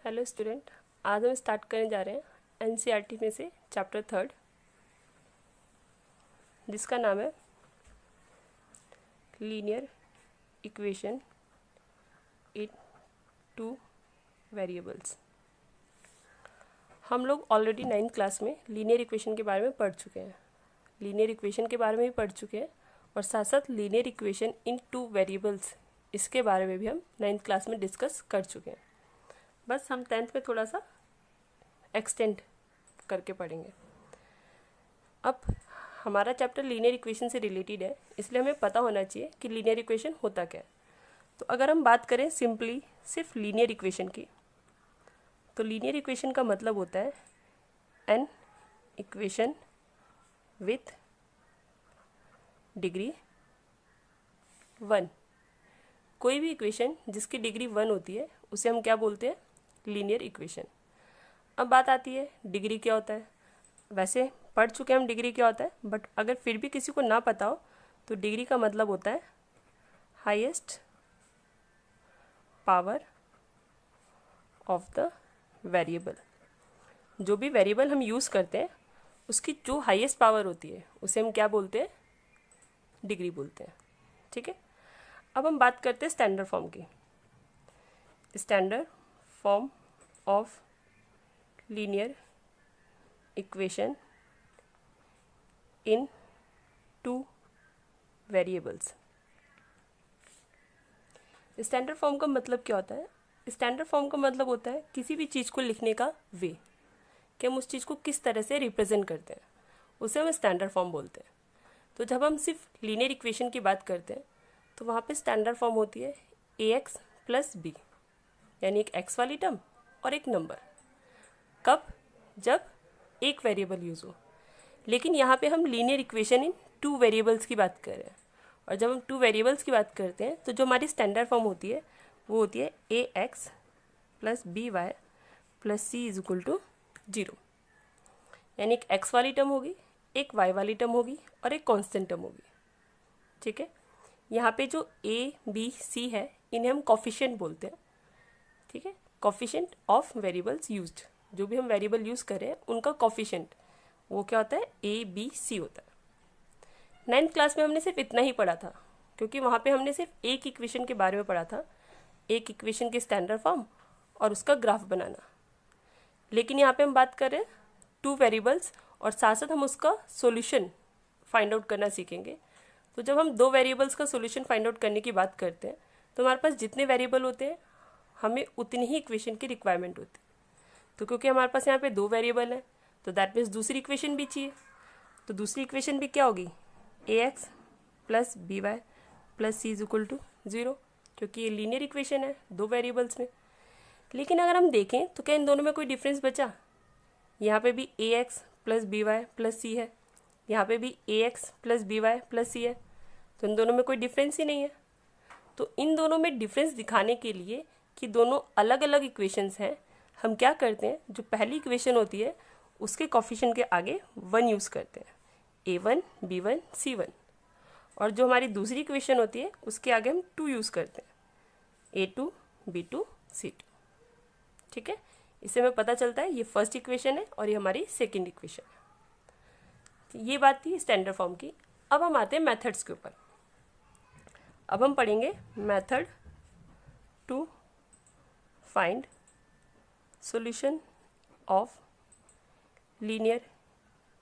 Hello student, आज हम start करने जा रहे हैं एनसीईआरटी में से चैप्टर 3 जिसका नाम है linear equation in two variables. हम लोग ऑलरेडी 9th क्लास में लीनियर इक्वेशन के बारे में पढ़ चुके हैं। लीनियर इक्वेशन के बारे में भी पढ़ चुके हैं और साथ साथ linear equation in two variables इसके बारे में भी हम 9th क्लास में डिस्कस कर चुके हैं। बस हम 10th में थोड़ा सा एक्सटेंड करके पढ़ेंगे। अब हमारा चैप्टर लीनियर इक्वेशन से रिलेटेड है, इसलिए हमें पता होना चाहिए कि लीनियर इक्वेशन होता क्या है। तो अगर हम बात करें सिंपली सिर्फ लीनियर इक्वेशन की, तो लीनियर इक्वेशन का मतलब होता है एन इक्वेशन विथ डिग्री 1। कोई भी इक्वेशन जिसकी डिग्री 1 होती है उसे हम क्या बोलते हैं? Linear equation. अब बात आती है डिग्री क्या होता है। वैसे पढ़ चुके हम डिग्री क्या होता है, बट अगर फिर भी किसी को ना पता हो तो डिग्री का मतलब होता है highest power of the variable. जो भी वेरिएबल हम यूज़ करते हैं उसकी जो हाईएस्ट पावर होती है उसे हम क्या बोलते हैं? डिग्री बोलते हैं। ठीक है, अब हम बात करते हैं स्टैंडर्ड फॉर्म की। Standard form of linear equation in two variables. Standard form का मतलब क्या होता है? स्टैंडर्ड फॉर्म का मतलब होता है किसी भी चीज़ को लिखने का वे, कि हम उस चीज़ को किस तरह से रिप्रेजेंट करते हैं, उसे हम स्टैंडर्ड फॉर्म बोलते हैं। तो जब हम सिर्फ लीनियर इक्वेशन की बात करते हैं तो वहाँ पे स्टैंडर्ड फॉर्म होती है ax प्लस बी, यानी एक x वाली टर्म और एक नंबर। कब? जब एक वेरिएबल यूज़ हो। लेकिन यहाँ पे हम linear equation in two variables की बात कर रहे हैं, और जब हम टू वेरिएबल्स की बात करते हैं तो जो हमारी स्टैंडर्ड फॉर्म होती है वो होती है ax plus B Y plus C is equal to 0। यानी एक x वाली टर्म होगी, एक y वाली टर्म होगी और एक कांस्टेंट टर्म होगी। ठीक है, यहाँ पे जो a b c है इन्हें हम कोफिशिएंट बोलते हैं। ठीक है, कोफिशिएंट ऑफ वेरिएबल्स यूज्ड, जो भी हम वेरिएबल यूज़ करें उनका कोफिशिएंट वो क्या होता है? a b c होता है। 9th क्लास में हमने सिर्फ इतना ही पढ़ा था, क्योंकि वहाँ पे हमने सिर्फ एक इक्वेशन के बारे में पढ़ा था, एक इक्वेशन की स्टैंडर्ड फॉर्म और उसका ग्राफ बनाना। लेकिन यहाँ पे हम बात कर रहे हैं टू वेरिएबल्स और साथ साथ हम उसका सॉल्यूशन फाइंड आउट करना सीखेंगे। तो जब हम दो वेरिएबल्स का सॉल्यूशन फाइंड आउट करने की बात करते हैं तो हमारे पास जितने वेरिएबल होते हैं हमें उतनी ही इक्वेशन की रिक्वायरमेंट होती है। तो क्योंकि हमारे पास यहाँ पे दो वेरिएबल है तो दैट मीन्स दूसरी इक्वेशन भी चाहिए। तो दूसरी इक्वेशन भी क्या होगी? ax plus B Y plus C is equal to 0, क्योंकि ये लीनियर इक्वेशन है दो वेरिएबल्स में। लेकिन अगर हम देखें तो क्या इन दोनों में कोई डिफरेंस बचा? यहाँ पे भी ax plus B Y plus C है, यहाँ पे भी ax plus B Y plus C है, तो इन दोनों में कोई डिफरेंस ही नहीं है। तो इन दोनों में डिफरेंस दिखाने के लिए कि दोनों अलग अलग इक्वेशंस हैं, हम क्या करते हैं, जो पहली इक्वेशन होती है उसके कोफिशिएंट के आगे 1 यूज़ करते हैं, a1 b1 c1, और जो हमारी दूसरी इक्वेशन होती है उसके आगे हम 2 यूज़ करते हैं, a2 b2 c2। ठीक है, इससे हमें पता चलता है ये फर्स्ट इक्वेशन है और ये हमारी सेकंड इक्वेशन है। तो ये बात थी स्टैंडर्ड फॉर्म की। अब हम आते हैं मेथड्स के ऊपर। अब हम पढ़ेंगे method to find solution of linear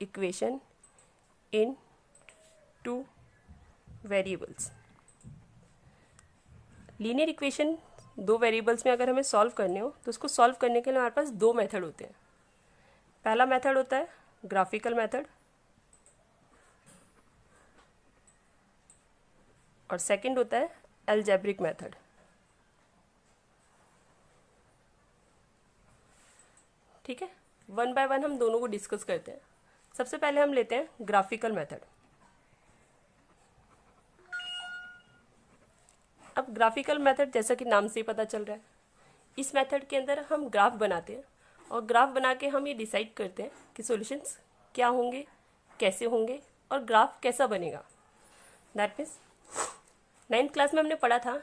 equation in two variables. Linear equation दो वेरिएबल्स में अगर हमें सॉल्व करने हो तो उसको सॉल्व करने के लिए हमारे पास दो मेथड होते हैं। पहला मेथड होता है ग्राफिकल मेथड और सेकंड होता है अलजेब्रिक मेथड। ठीक है, वन बाय वन हम दोनों को डिस्कस करते हैं। सबसे पहले हम लेते हैं ग्राफिकल मेथड। अब ग्राफिकल मेथड जैसा कि नाम से ही पता चल रहा है, इस मेथड के अंदर हम ग्राफ बनाते हैं और ग्राफ बना के हम ये डिसाइड करते हैं कि सॉल्यूशंस क्या होंगे, कैसे होंगे और ग्राफ कैसा बनेगा। दैट मीन्स 9th क्लास में हमने पढ़ा था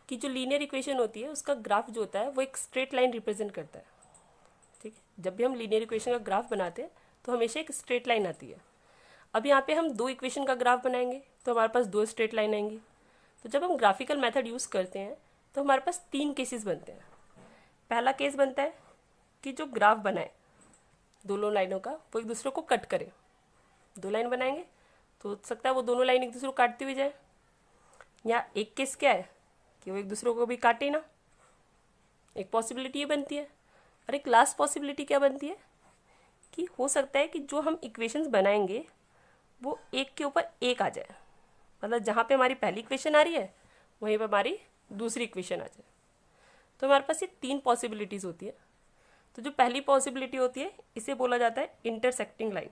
कि जो लीनियर इक्वेशन होती है उसका ग्राफ जो होता है वो एक स्ट्रेट लाइन रिप्रेजेंट करता है। ठीक है, जब भी हम लीनियर इक्वेशन का ग्राफ बनाते हैं तो हमेशा एक स्ट्रेट लाइन आती है। अब यहाँ पे हम दो इक्वेशन का ग्राफ बनाएंगे तो हमारे पास दो स्ट्रेट लाइन आएंगी। तो जब हम ग्राफिकल मेथड यूज़ करते हैं तो हमारे पास तीन केसेस बनते हैं। पहला केस बनता है कि जो ग्राफ बनाए दोनों लाइनों का वो एक दूसरे को कट करे। दो लाइन बनाएंगे तो हो सकता है वो दोनों लाइन एक दूसरे को काटती हुई जाए, या एक केस क्या है कि वो एक दूसरे को भी काटे ना, एक पॉसिबिलिटी ये बनती है। और एक लास्ट पॉसिबिलिटी क्या बनती है कि हो सकता है कि जो हम इक्वेशंस बनाएंगे वो एक के ऊपर एक आ जाए, मतलब जहाँ पे हमारी पहली इक्वेशन आ रही है वहीं पे हमारी दूसरी इक्वेशन आ जाए। तो हमारे पास ये तीन पॉसिबिलिटीज़ होती है। तो जो पहली पॉसिबिलिटी होती है इसे बोला जाता है इंटरसेक्टिंग लाइन।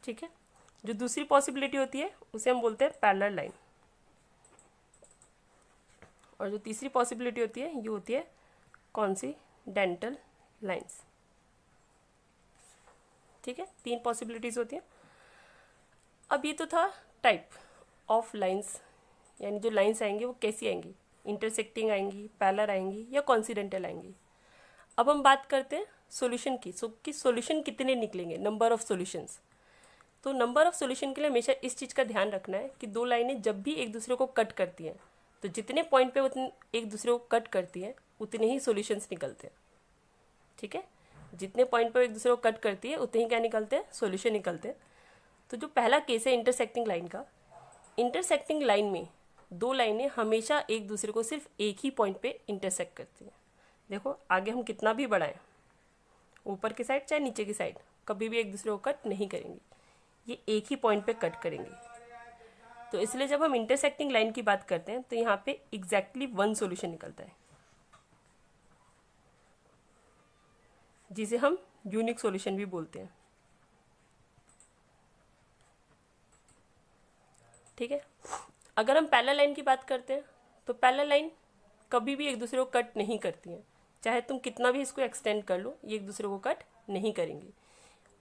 ठीक है, जो दूसरी पॉसिबिलिटी होती है उसे हम बोलते हैं पैरेलल लाइन, और जो तीसरी पॉसिबिलिटी होती है ये होती है कॉन्सिडेंटल लाइंस। ठीक है, तीन पॉसिबिलिटीज़ होती हैं। अब ये तो था टाइप ऑफ लाइंस, यानी जो लाइंस आएंगी वो कैसी आएंगी, इंटरसेक्टिंग आएंगी, पैरेलल आएंगी या कॉन्सिडेंटल आएंगी। अब हम बात करते हैं सॉल्यूशन की। कि सॉल्यूशन कितने निकलेंगे, नंबर ऑफ सॉल्यूशंस। तो नंबर ऑफ सॉल्यूशन के लिए हमेशा इस चीज़ का ध्यान रखना है कि दो लाइनें जब भी एक दूसरे को कट करती हैं तो जितने पॉइंट पे उतने एक दूसरे को कट करती हैं उतने ही सॉल्यूशंस निकलते हैं। ठीक है, जितने पॉइंट पे एक दूसरे को कट करती है उतने ही क्या निकलते हैं, सॉल्यूशन निकलते हैं। तो जो पहला केस है इंटरसेक्टिंग लाइन का, इंटरसेक्टिंग लाइन में दो लाइनें हमेशा एक दूसरे को सिर्फ एक ही पॉइंट पे इंटरसेक्ट करती हैं। देखो आगे हम कितना भी बढ़ाएं, ऊपर की साइड चाहे नीचे की साइड, कभी भी एक दूसरे को कट नहीं करेंगी, ये एक ही पॉइंट पे कट करेंगी। तो इसलिए जब हम इंटरसेक्टिंग लाइन की बात करते हैं तो यहाँ पे एग्जैक्टली वन सॉल्यूशन निकलता है, जिसे हम यूनिक सॉल्यूशन भी बोलते हैं। ठीक है, अगर हम पैरेलल लाइन की बात करते हैं तो पैरेलल लाइन कभी भी एक दूसरे को कट नहीं करती हैं, चाहे तुम कितना भी इसको एक्सटेंड कर लो ये एक दूसरे को कट नहीं करेंगी।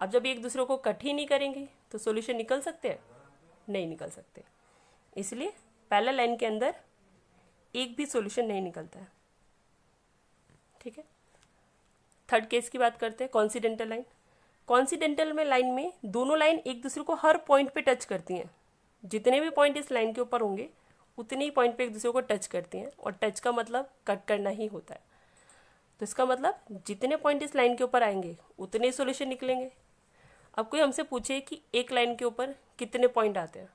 अब जब एक दूसरे को कट ही नहीं करेंगी तो सॉल्यूशन निकल सकते हैं, नहीं निकल सकते। इसलिए पैरेलल लाइन के अंदर एक भी सॉल्यूशन नहीं निकलता है। ठीक है, थर्ड केस की बात करते हैं कॉन्सिडेंटल लाइन। कॉन्सिडेंटल में लाइन में दोनों लाइन एक दूसरे को हर पॉइंट पे टच करती हैं, जितने भी पॉइंट इस लाइन के ऊपर होंगे उतने ही पॉइंट पे एक दूसरे को टच करती हैं, और टच का मतलब कट करना ही होता है। तो इसका मतलब जितने पॉइंट इस लाइन के ऊपर आएंगे उतने ही सॉल्यूशन निकलेंगे। अब कोई हमसे पूछे कि एक लाइन के ऊपर कितने पॉइंट आते हैं,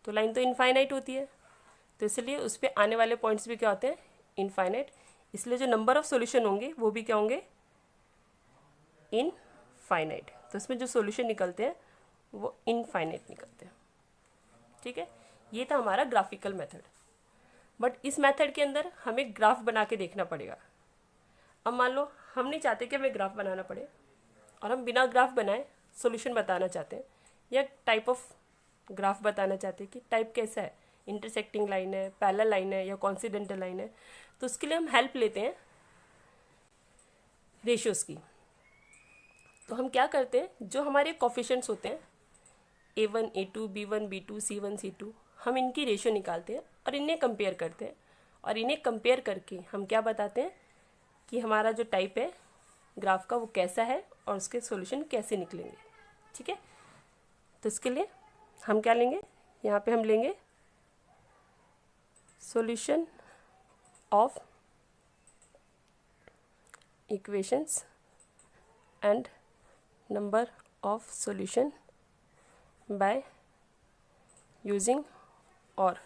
तो लाइन तो इनफाइनाइट होती है, तो इसलिए उस पर आने वाले पॉइंट्स भी क्या होते हैं, इनफाइनाइट। इसलिए जो नंबर ऑफ सॉल्यूशन होंगे वो भी क्या होंगे, इनफाइनाइट। तो इसमें जो सॉल्यूशन निकलते हैं वो इनफाइनाइट निकलते हैं। ठीक है, ये था हमारा ग्राफिकल मेथड। बट इस मेथड के अंदर हमें ग्राफ बना के देखना पड़ेगा। अब मान लो हम नहीं चाहते कि हमें ग्राफ बनाना पड़े और हम बिना ग्राफ बनाए सॉल्यूशन बताना चाहते हैं, या टाइप ऑफ ग्राफ बताना चाहते हैं कि टाइप कैसा है, इंटरसेक्टिंग लाइन है, पैरेलल लाइन है या कॉन्सिडेंटल लाइन है। तो उसके लिए हम हेल्प लेते हैं रेशियोज़ की। तो हम क्या करते हैं, जो हमारे कोफिशिएंट्स होते हैं A1, A2, B1, B2, C1, C2, हम इनकी रेशियो निकालते हैं और इन्हें कंपेयर करते हैं, और इन्हें कंपेयर करके हम क्या बताते हैं कि हमारा जो टाइप है ग्राफ का वो कैसा है और उसके सॉल्यूशन कैसे निकलेंगे। ठीक है, तो इसके लिए हम क्या लेंगे, यहाँ पे हम लेंगे solution of equations and number of solution by using और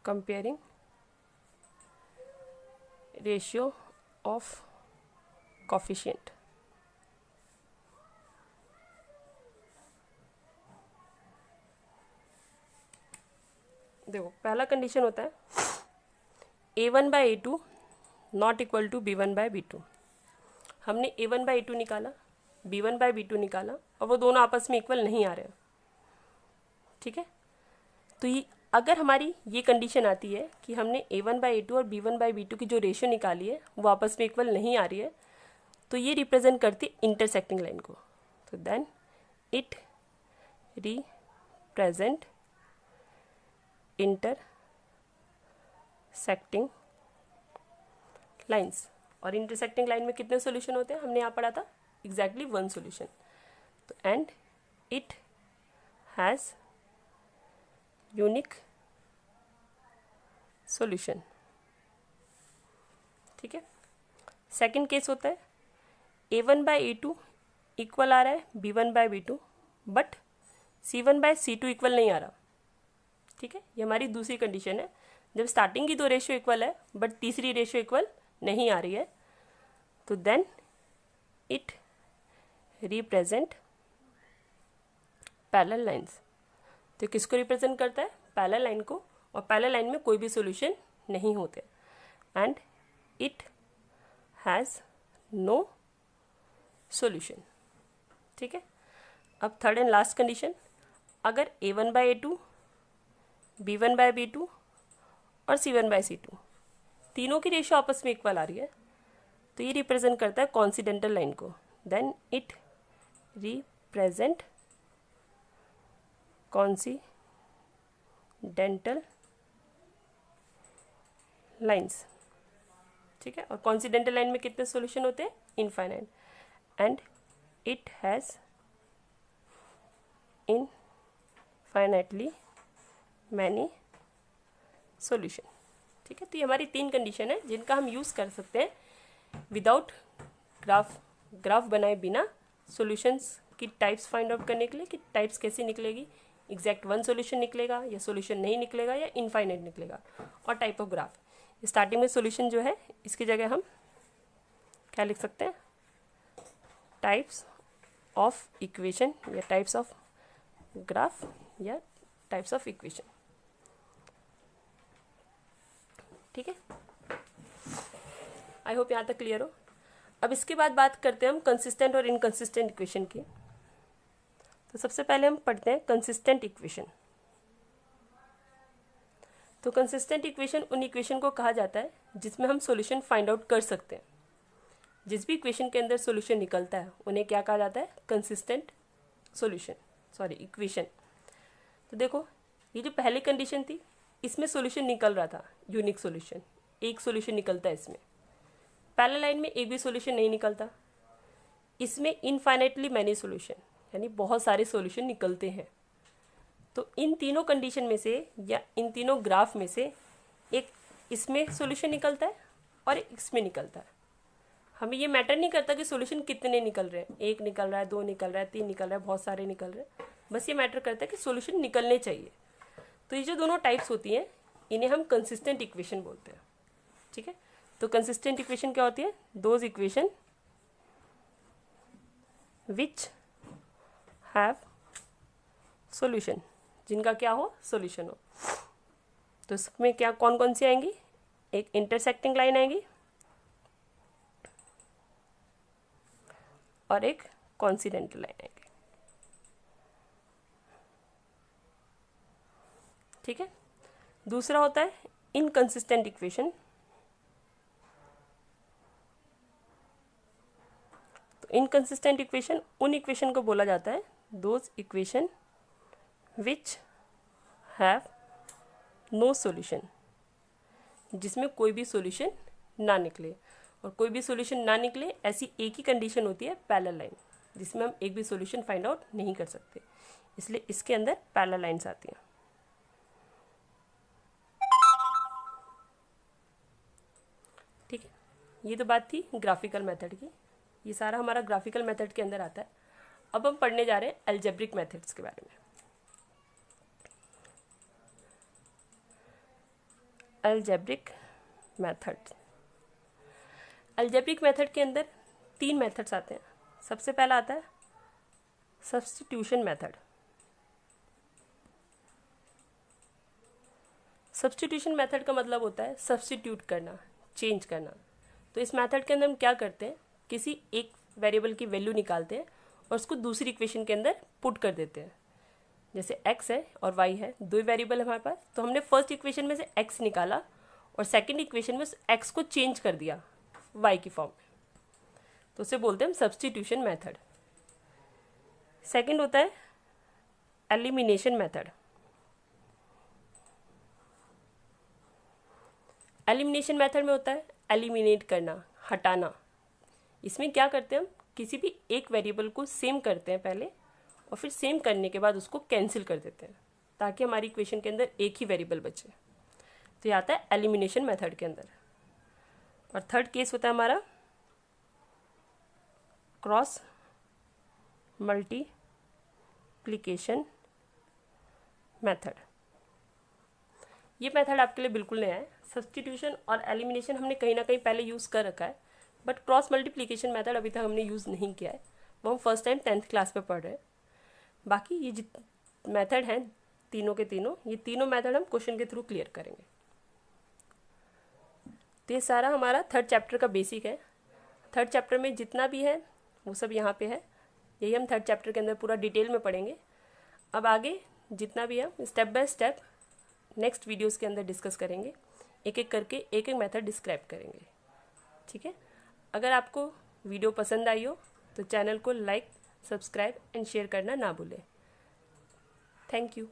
कंपेयरिंग रेशियो ऑफ कोफिशिएंट। देखो पहला कंडीशन होता है A1/A2 not equal to B1/B2। हमने A1/A2 निकाला, B1/B2 निकाला, और वो दोनों आपस में इक्वल नहीं आ रहे हैं। ठीक है, तो ये अगर हमारी ये कंडीशन आती है कि हमने A1/A2 और B1/B2 की जो रेशियो निकाली है वो आपस में इक्वल नहीं आ रही है, तो ये रिप्रेजेंट करती है इंटरसेक्टिंग लाइन को। तो then it represent intersecting lines. और इंटरसेक्टिंग लाइन में कितने सॉल्यूशन होते हैं, हमने यहाँ पढ़ा था एग्जैक्टली वन सॉल्यूशन। तो and it has unique solution. ठीक है। सेकंड केस होता है A1/A2 इक्वल आ रहा है B1/B2 बट C1/C2 इक्वल नहीं आ रहा। ठीक है, ये हमारी दूसरी कंडीशन है, जब स्टार्टिंग की दो रेशियो इक्वल है बट तीसरी रेशियो इक्वल नहीं आ रही है, तो then it represent parallel lines. तो किसको रिप्रेजेंट करता है, पैरेलल लाइन को, और पैरेलल लाइन में कोई भी सॉल्यूशन नहीं होते। And it has no solution. ठीक है। अब थर्ड एंड लास्ट कंडीशन, अगर A1/A2 B1/B2 और C1/C2 तीनों की रेशियो आपस में इक्वल आ रही है, तो ये रिप्रेजेंट करता है कॉन्सिडेंटल लाइन को। Then it represent coincidental lines. ठीक है। और कॉन्सिडेंटल लाइन में कितने सॉल्यूशन होते हैं, infinite. And it has infinitely many solution. ठीक है। तो ये हमारी तीन कंडीशन है जिनका हम यूज़ कर सकते हैं विदाउट ग्राफ बनाए बिना सॉल्यूशंस की टाइप्स फाइंड आउट करने के लिए कि टाइप्स कैसी निकलेगी, एग्जैक्ट वन सॉल्यूशन निकलेगा या सॉल्यूशन नहीं निकलेगा या इनफाइनाइट निकलेगा, और टाइप ऑफ ग्राफ। स्टार्टिंग में सॉल्यूशन जो है इसकी जगह हम क्या लिख सकते हैं, टाइप्स ऑफ इक्वेशन या टाइप्स ऑफ ग्राफ या टाइप्स ऑफ इक्वेशन। ठीक है, आई होप यहाँ तक क्लियर हो। अब इसके बाद बात करते हैं हम कंसिस्टेंट और इनकंसिस्टेंट इक्वेशन की। तो सबसे पहले हम पढ़ते हैं कंसिस्टेंट इक्वेशन। तो कंसिस्टेंट इक्वेशन उन इक्वेशन को कहा जाता है जिसमें हम सॉल्यूशन फाइंड आउट कर सकते हैं। जिस भी इक्वेशन के अंदर सॉल्यूशन निकलता है उन्हें क्या कहा जाता है, कंसिस्टेंट इक्वेशन। तो देखो, ये जो पहली कंडीशन थी इसमें सॉल्यूशन निकल रहा था, यूनिक सॉल्यूशन, एक सॉल्यूशन निकलता है इसमें। पैरेलल लाइन में एक भी सॉल्यूशन नहीं निकलता। इसमें इनफाइनाइटली मैनी सॉल्यूशन, यानी बहुत सारे सॉल्यूशन निकलते हैं। तो इन तीनों कंडीशन में से या इन तीनों ग्राफ में से एक इसमें सॉल्यूशन निकलता है और एक इसमें निकलता है। हमें ये मैटर नहीं करता कि सॉल्यूशन कितने निकल रहे हैं, एक निकल रहा है, दो निकल रहा है, तीन निकल रहा है, बहुत सारे निकल रहे हैं, बस ये मैटर करता है कि सॉल्यूशन निकलने चाहिए। तो ये जो दोनों टाइप्स होती हैं इन्हें हम कंसिस्टेंट इक्वेशन बोलते हैं। ठीक है। तो कंसिस्टेंट इक्वेशन क्या होती है, those equation which have solution, जिनका क्या हो, सॉल्यूशन हो। तो इसमें क्या कौन कौन सी आएंगी, एक इंटरसेक्टिंग लाइन आएगी और एक कॉन्सिडेंटल लाइन आएगी। ठीक है। दूसरा होता है इनकंसिस्टेंट इक्वेशन। तो इनकंसिस्टेंट इक्वेशन उन इक्वेशन को बोला जाता है, those equation which have no solution, जिसमें कोई भी सॉल्यूशन ना निकले। और कोई भी सॉल्यूशन ना निकले ऐसी एक ही कंडीशन होती है, पैरेलल लाइन, जिसमें हम एक भी सॉल्यूशन फाइंड आउट नहीं कर सकते, इसलिए इसके अंदर पैरेलल लाइंस आती हैं। ठीक है, ये तो बात थी ग्राफिकल मेथड की। ये सारा हमारा ग्राफिकल मेथड के अंदर आता है। अब हम पढ़ने जा रहे हैं अलजेब्रिक मेथड्स के बारे में। अलजेब्रिक मेथड, अलजेब्रिक मेथड के अंदर तीन मेथड्स आते हैं। सबसे पहला आता है सब्स्टिट्यूशन मेथड। सब्स्टिट्यूशन मेथड का मतलब होता है सब्स्टिट्यूट करना, चेंज करना। तो इस मेथड के अंदर हम क्या करते हैं, किसी एक वेरिएबल की वैल्यू निकालते हैं और उसको दूसरी इक्वेशन के अंदर पुट कर देते हैं। जैसे x है और y है, दो वेरिएबल है हमारे पास, तो हमने फर्स्ट इक्वेशन में से x निकाला और सेकंड इक्वेशन में x को चेंज कर दिया y की फॉर्म में, तो उसे बोलते हैं हम सब्स्टिट्यूशन मेथड। सेकंड होता है एलिमिनेशन मेथड। एलिमिनेशन मेथड में होता है एलिमिनेट करना, हटाना। इसमें क्या करते हैं हम, किसी भी एक वेरिएबल को सेम करते हैं पहले और फिर सेम करने के बाद उसको कैंसिल कर देते हैं ताकि हमारी इक्वेशन के अंदर एक ही वेरिएबल बचे। तो ये आता है एलिमिनेशन मेथड के अंदर। और थर्ड केस होता है हमारा क्रॉस मल्टीप्लिकेशन मेथड। ये मेथड आपके लिए बिल्कुल नया है। सब्स्टिट्यूशन और एलिमिनेशन हमने कहीं ना कहीं पहले यूज़ कर रखा है, बट क्रॉस मल्टीप्लिकेशन मेथड अभी तक हमने यूज़ नहीं किया है। वो हम फर्स्ट टाइम 10th क्लास में पढ़ रहे हैं। बाकी ये जित मेथड हैं तीनों के तीनों, ये तीनों मेथड हम क्वेश्चन के थ्रू क्लियर करेंगे। तो ये सारा हमारा थर्ड चैप्टर का बेसिक है। थर्ड चैप्टर में जितना भी है वो सब यहाँ पे है। यही हम थर्ड चैप्टर के अंदर पूरा डिटेल में पढ़ेंगे। अब आगे जितना भी है step by step next videos के अंदर डिस्कस करेंगे, एक एक करके एक एक मेथड डिस्क्राइब करेंगे। ठीक है, अगर आपको वीडियो पसंद आई हो तो चैनल को लाइक, सब्सक्राइब एंड शेयर करना ना भूलें। Thank you.